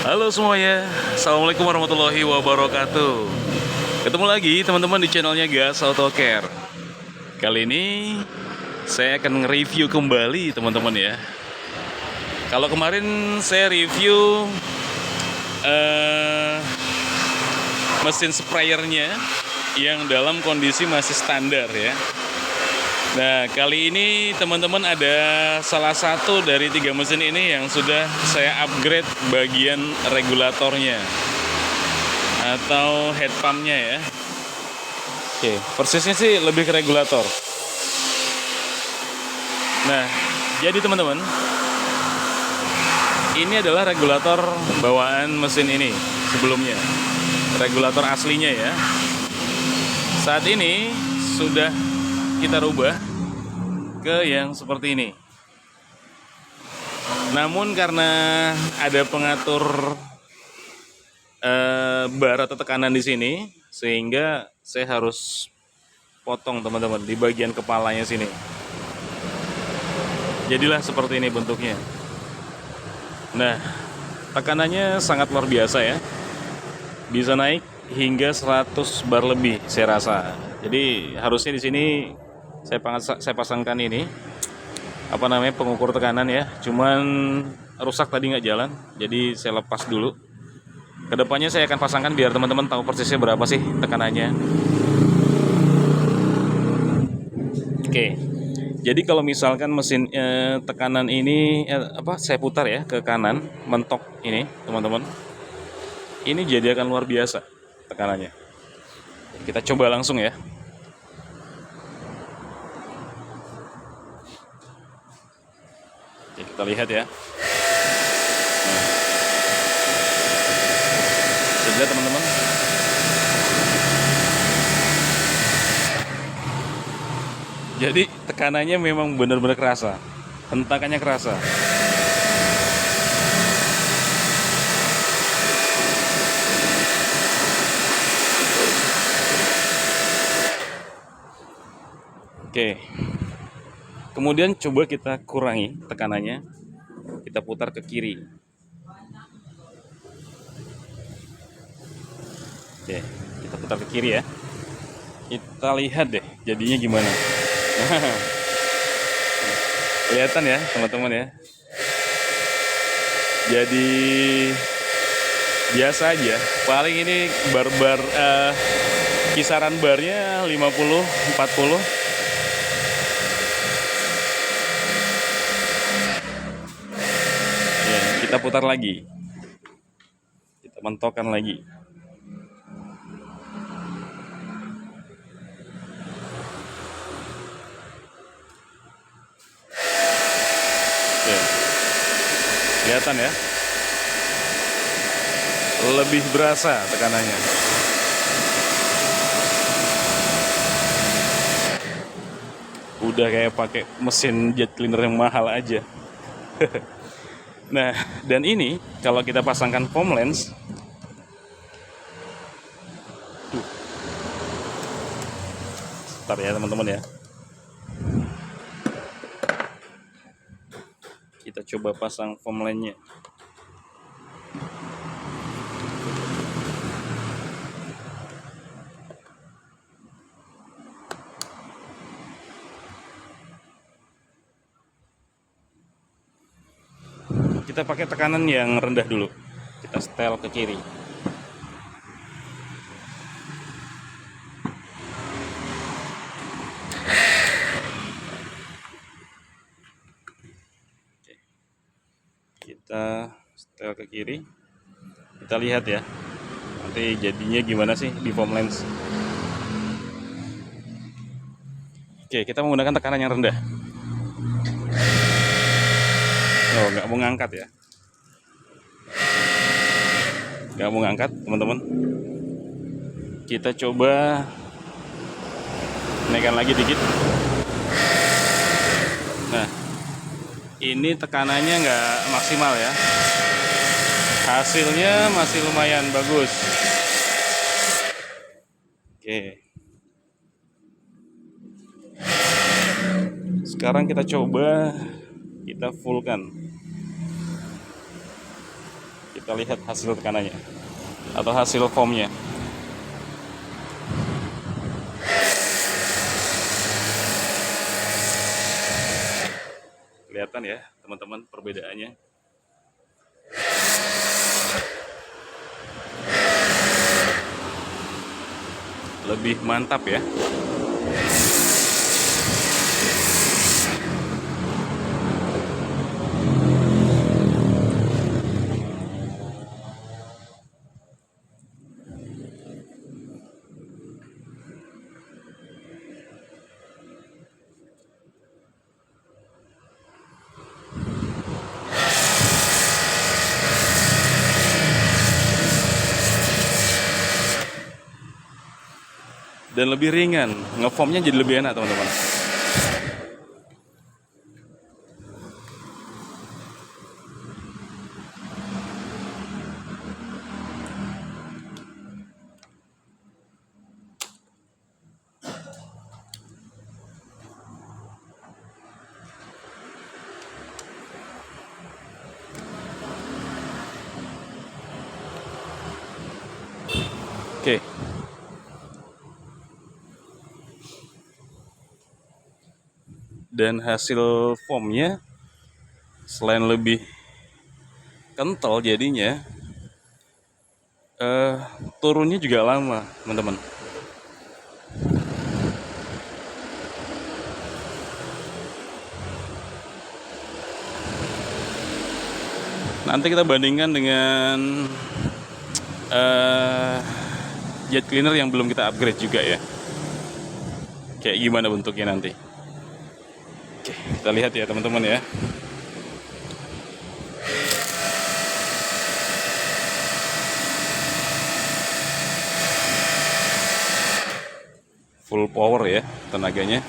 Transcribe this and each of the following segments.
Halo semuanya, Assalamualaikum warahmatullahi wabarakatuh. Ketemu lagi teman-teman di channelnya Gas Auto Care. Kali ini saya akan nge-review kembali teman-teman ya. Kalau kemarin saya review eh, mesin sprayernya yang dalam kondisi masih standar ya. Nah, kali ini teman-teman ada salah satu dari 3 mesin ini yang sudah saya upgrade bagian regulatornya atau head pumpnya ya. Oke, persisnya sih lebih ke regulator. Nah, jadi teman-teman, ini adalah regulator bawaan mesin ini sebelumnya. Regulator aslinya ya. Saat ini sudah kita rubah ke yang seperti ini. Namun karena ada pengatur bar atau tekanan di sini, sehingga saya harus potong teman-teman di bagian kepalanya sini. Jadilah seperti ini bentuknya. Nah, tekanannya sangat luar biasa ya. Bisa naik hingga 100 bar lebih saya rasa. Jadi harusnya di sini saya pasangkan ini pengukur tekanan ya, cuman rusak tadi nggak jalan, jadi saya lepas dulu. Kedepannya saya akan pasangkan biar teman-teman tahu persisnya berapa sih tekanannya. Oke, jadi kalau misalkan mesin tekanan ini saya putar ya ke kanan, mentok ini teman-teman, ini jadi akan luar biasa tekanannya. Kita coba langsung ya. Oke, kita lihat ya. Lihat teman-teman. Jadi tekanannya memang benar-benar kerasa, hentakannya kerasa. Oke. Kemudian coba kita kurangi tekanannya. Kita putar ke kiri. Oke, kita putar ke kiri ya. Kita lihat deh jadinya gimana. Kelihatan ya teman-teman ya. Jadi biasa aja. Paling ini bar-bar kisaran barnya 50 40. Ya, kita putar lagi. Kita mentokkan lagi. Kelihatan ya, lebih berasa tekanannya. Udah kayak pakai mesin jet cleaner yang mahal aja. Nah, dan ini kalau kita pasangkan foam lens, bentar ya teman-teman ya. Kita coba pasang foam lens-nya. Kita pakai tekanan yang rendah dulu. Kita setel ke kiri. Kita setel ke kiri. Kita lihat ya. Nanti jadinya gimana sih di foam lens. Oke, kita menggunakan tekanan yang rendah. Oh, nggak mau ngangkat ya. Nggak mau ngangkat, teman-teman. Kita coba naikkan lagi dikit. Nah, ini tekanannya nggak maksimal ya. Hasilnya masih lumayan bagus. Oke. Sekarang kita coba kita fullkan. Kita lihat hasil tekanannya atau hasil foamnya. Kelihatan ya teman-teman perbedaannya. Lebih mantap ya. Dan lebih ringan, ngefoamnya jadi lebih enak teman-teman. Oke. Dan hasil foamnya selain lebih kental jadinya, turunnya juga lama teman-teman. Nanti kita bandingkan dengan jet cleaner yang belum kita upgrade juga ya, kayak gimana bentuknya nanti. Oke, kita lihat ya teman-teman ya. Full power ya tenaganya.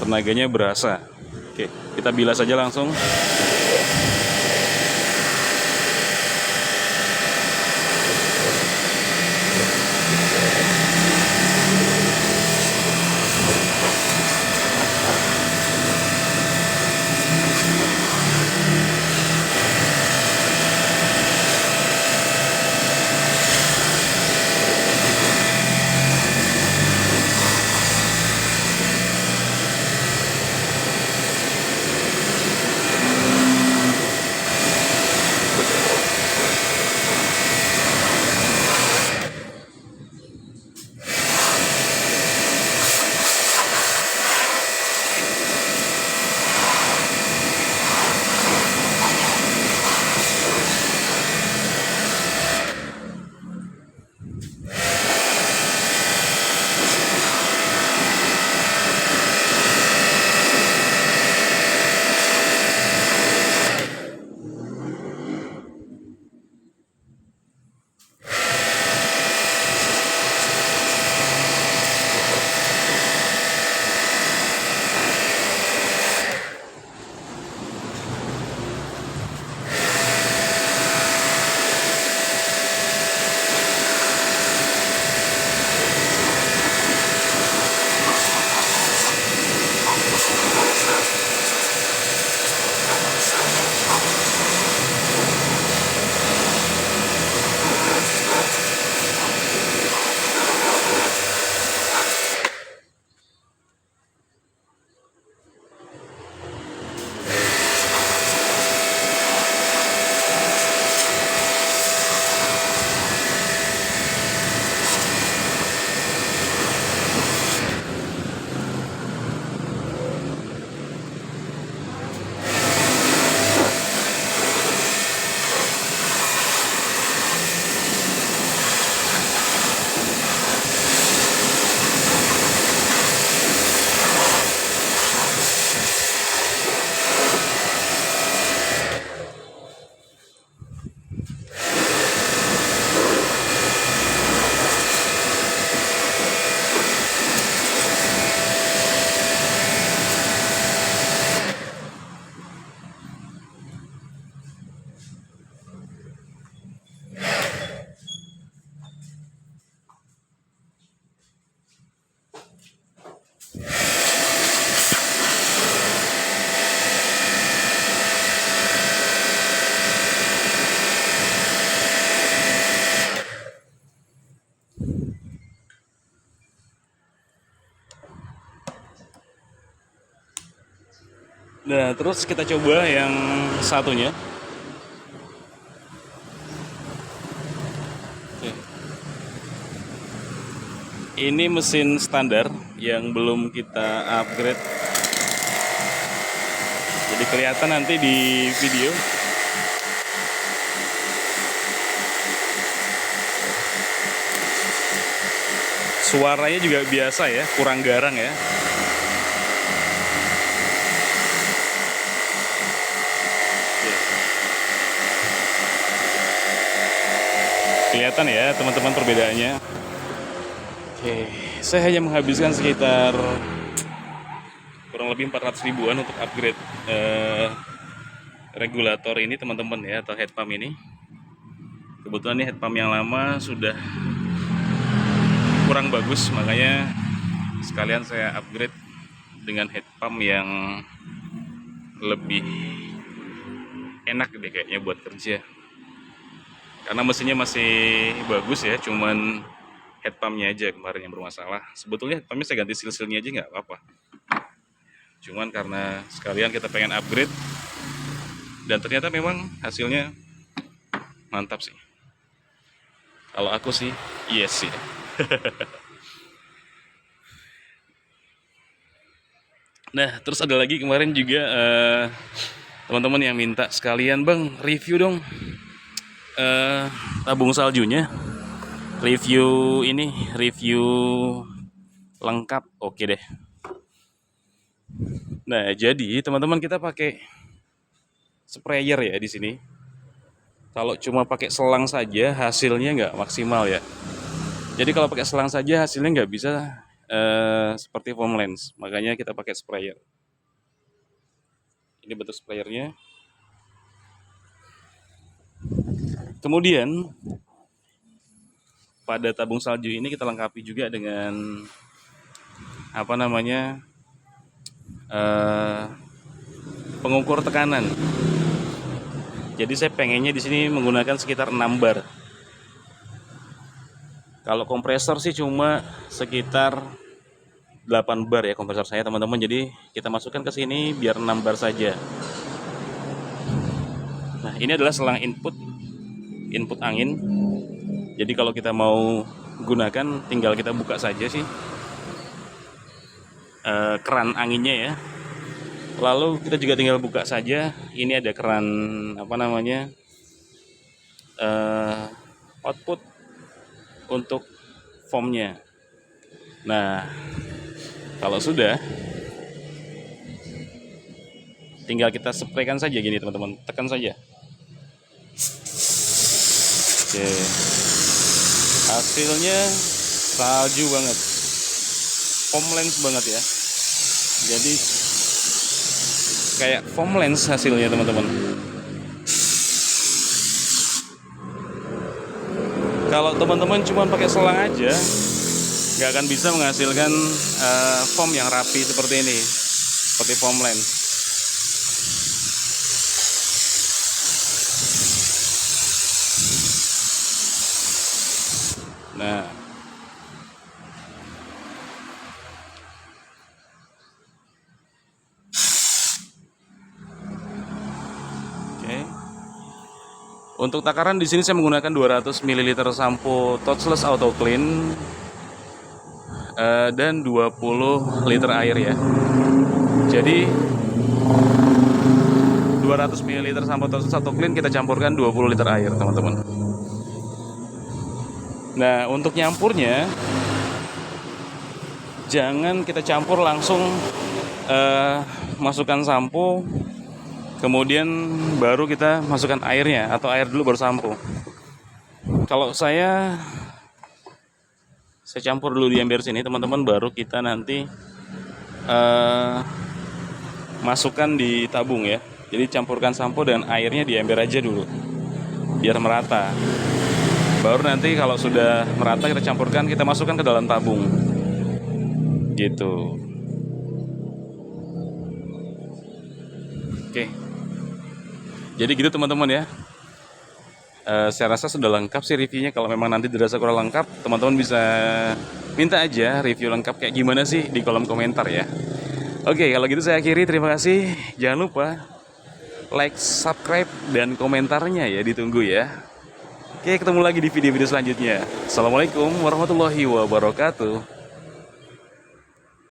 Tenaganya berasa. Oke, kita bilas aja langsung. Nah, terus kita coba yang satunya. Oke. Ini mesin standar yang belum kita upgrade. Jadi kelihatan nanti di video. Suaranya juga biasa ya, kurang garang ya. Kelihatan ya teman-teman perbedaannya. Oke, saya hanya menghabiskan sekitar kurang lebih 400 ribuan untuk upgrade regulator ini teman-teman ya, atau head pump ini. Kebetulan ini head pump yang lama sudah kurang bagus, makanya sekalian saya upgrade dengan head pump yang lebih enak deh kayaknya buat kerja. Karena mesinnya masih bagus ya, cuman head pumpnya aja kemarin yang bermasalah. Sebetulnya head pumpnya saya ganti seal-sealnya aja nggak apa-apa. Cuman karena sekalian kita pengen upgrade, dan ternyata memang hasilnya mantap sih. Kalau aku sih, yes sih. Nah, terus ada lagi kemarin juga teman-teman yang minta sekalian bang review dong tabung saljunya. Review lengkap, oke deh. Nah, jadi teman-teman kita pakai sprayer ya di sini. Kalau cuma pakai selang saja hasilnya nggak maksimal ya. Jadi kalau pakai selang saja hasilnya nggak bisa seperti foam lens. Makanya kita pakai sprayer. Ini bentuk sprayernya. Kemudian pada tabung salju ini kita lengkapi juga dengan pengukur tekanan. Jadi saya pengennya di sini menggunakan sekitar 6 bar. Kalau kompresor sih cuma sekitar 8 bar ya kompresor saya teman-teman. Jadi kita masukkan ke sini biar 6 bar saja. Nah, ini adalah selang input angin. Jadi kalau kita mau gunakan tinggal kita buka saja sih keran anginnya ya. Lalu kita juga tinggal buka saja. Ini ada keran output untuk foamnya. Nah, kalau sudah, tinggal kita spraykan saja gini teman-teman, tekan saja. Oke, hasilnya salju banget, foam lens banget ya. Jadi kayak foam lens hasilnya teman-teman. Kalau teman-teman cuma pakai selang aja, nggak akan bisa menghasilkan foam yang rapi seperti ini, seperti foam lens. Nah, oke. Untuk takaran di sini saya menggunakan 200 ml sampo touchless auto clean dan 20 liter air ya. Jadi 200 ml sampo touchless auto clean kita campurkan 20 liter air, teman-teman. Nah, untuk nyampurnya jangan kita campur langsung masukkan sampo kemudian baru kita masukkan airnya, atau air dulu baru sampo. Kalau saya campur dulu di ember sini teman-teman, baru kita nanti masukkan di tabung ya. Jadi campurkan sampo dan airnya di ember aja dulu biar merata. Baru nanti kalau sudah merata kita campurkan, kita masukkan ke dalam tabung gitu. Oke, jadi gitu teman-teman ya. Saya rasa sudah lengkap sih reviewnya. Kalau memang nanti dirasa kurang lengkap, teman-teman bisa minta aja review lengkap kayak gimana sih di kolom komentar ya. Oke, kalau gitu saya akhiri. Terima kasih. Jangan lupa like, subscribe, dan komentarnya ya, ditunggu ya. Oke, ketemu lagi di video-video selanjutnya. Assalamualaikum warahmatullahi wabarakatuh.